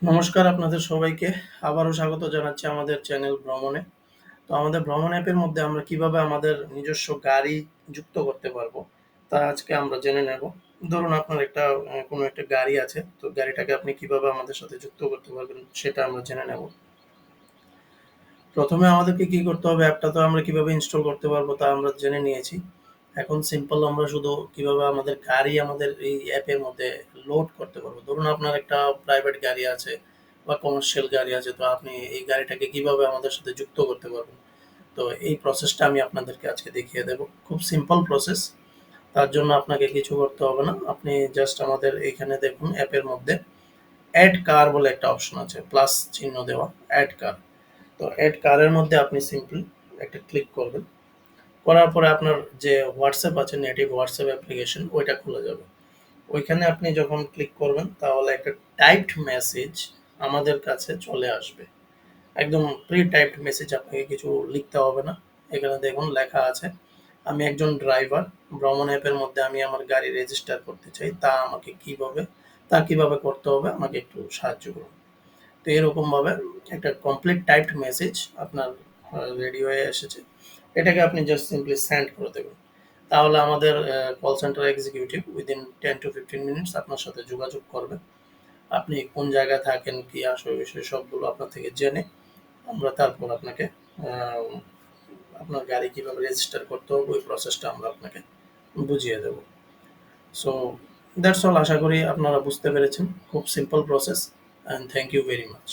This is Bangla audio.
নমস্কার আপনাদের সবাইকে। আবারও স্বাগত জানাচ্ছি আমাদের চ্যানেল ভ্রমণে। তো আমাদের ভ্রমণ অ্যাপের মধ্যে আমরা কিভাবে আমাদের নিজস্ব গাড়ি যুক্ত করতে পারবো, তা আজকে আমরা জেনে নেব। ধরুন আপনার কোনো একটা গাড়ি আছে, তো গাড়িটাকে আপনি কিভাবে আমাদের সাথে যুক্ত করতে পারবেন সেটা আমরা জেনে নেব। প্রথমে আমাদেরকে কি করতে হবে, অ্যাপটা তো আমরা কিভাবে ইনস্টল করতে পারবো তা আমরা জেনে নিয়েছি। এখন সিম্পল আমরা শুধু কিভাবে আমাদের গাড়ি আমাদের এই অ্যাপের মধ্যে লোড করতে পারবো। ধরুন আপনার একটা প্রাইভেট গাড়ি আছে বা কমার্শিয়াল গাড়ি আছে, তো আপনি এই গাড়িটাকে কিভাবে আমাদের সাথে যুক্ত করতে পারবেন। তো এই প্রসেসটা আমি আপনাদেরকে আজকে দেখিয়ে দেব। খুব সিম্পল প্রসেস। তার জন্য আপনাকে কিছু করতে হবে না। আপনি জাস্ট আমাদের এইখানে দেখুন অ্যাপের মধ্যে অ্যাড কার বলে একটা অপশন আছে, প্লাস চিহ্ন দেওয়া, অ্যাড কার। তো অ্যাড কারের মধ্যে আপনি সিম্পল একটা ক্লিক করবেন। করার পরে আপনার যে হোয়াটসঅ্যাপ আছে, নেটিভ হোয়াটসঅ্যাপ অ্যাপ্লিকেশন, ওইটা খুলে যাবে। ওইখানে আপনি যখন ক্লিক করবেন তাহলে একটা টাইপড মেসেজ আমাদের কাছে চলে আসবে। একদম প্রি টাইপড মেসেজ, আপনাকে কিছু লিখতে হবে না। এখানে দেখুন লেখা আছে, আমি একজন ড্রাইভার, ভ্রমণ অ্যাপের মধ্যে আমি আমার গাড়ি রেজিস্টার করতে চাই, তা কিভাবে করতে হবে আমাকে একটু সাহায্য করুন। তো এরকমভাবে একটা কমপ্লিট টাইপড মেসেজ আপনার রেডি হয়ে এসেছে। এটাকে আপনি জাস্ট সিম্পলি সেন্ড করে দেবেন। তাহলে আমাদের call centre executive within 10 to 15 minutes আপনার সাথে যোগাযোগ করবে। আপনি কোন জায়গায় থাকেন, কি আসল বিষয় সবগুলো আপনার থেকে জেনে আমরা তারপর আপনাকে আহ, আপনার গাড়ি কিভাবে রেজিস্টার করতে হবে ওই প্রসেসটা আমরা আপনাকে বুঝিয়ে দেব। So that's all. আশা করি আপনারা বুঝতে পেরেছেন। খুব simple process. And thank you very much.